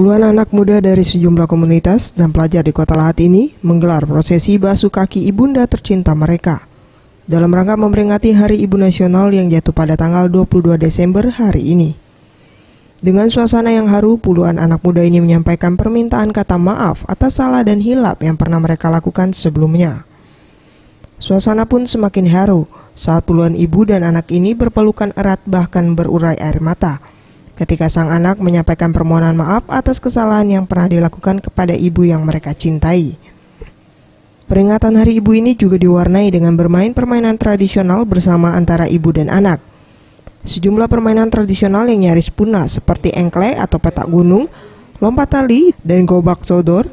Puluhan anak muda dari sejumlah komunitas dan pelajar di Kota Lahat ini menggelar prosesi basuh kaki ibunda tercinta mereka dalam rangka memperingati Hari Ibu Nasional yang jatuh pada tanggal 22 Desember hari ini. Dengan suasana yang haru, puluhan anak muda ini menyampaikan permintaan kata maaf atas salah dan hilap yang pernah mereka lakukan sebelumnya. Suasana pun semakin haru saat puluhan ibu dan anak ini berpelukan erat bahkan berurai air mata ketika sang anak menyampaikan permohonan maaf atas kesalahan yang pernah dilakukan kepada ibu yang mereka cintai. Peringatan Hari Ibu ini juga diwarnai dengan bermain permainan tradisional bersama antara ibu dan anak. Sejumlah permainan tradisional yang nyaris punah seperti engklek atau petak gunung, lompat tali, dan gobak sodor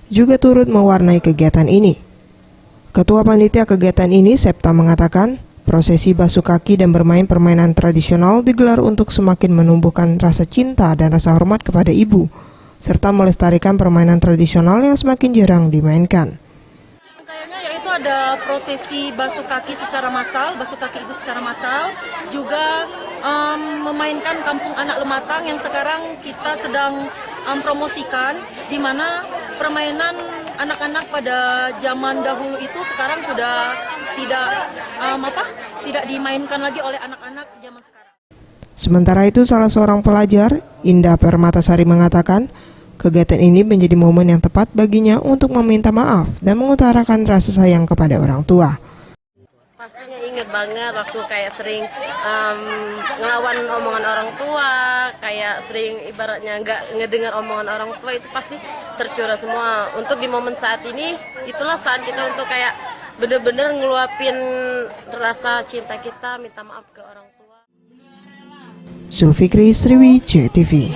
juga turut mewarnai kegiatan ini. Ketua Panitia kegiatan ini, Septa, mengatakan prosesi basuh kaki dan bermain permainan tradisional digelar untuk semakin menumbuhkan rasa cinta dan rasa hormat kepada ibu, serta melestarikan permainan tradisional yang semakin jarang dimainkan. Kayaknya yaitu ada prosesi basuh kaki secara massal, basuh kaki ibu secara massal, juga memainkan Kampung Anak Lematang yang sekarang kita sedang promosikan, di mana permainan anak-anak pada zaman dahulu itu sekarang sudah tidak dimainkan lagi oleh anak-anak zaman sekarang. Sementara itu, salah seorang pelajar, Indah Permatasari, mengatakan kegiatan ini menjadi momen yang tepat baginya untuk meminta maaf dan mengutarakan rasa sayang kepada orang tua. Pastinya inget banget waktu kayak sering ngelawan omongan orang tua, kayak sering ibaratnya nggak ngedengar omongan orang tua, itu pasti tercurah semua. Untuk di momen saat ini, itulah saat kita untuk kayak bener-bener ngeluapin rasa cinta kita, minta maaf ke orang tua. Zulfikri, Sriwijaya TV.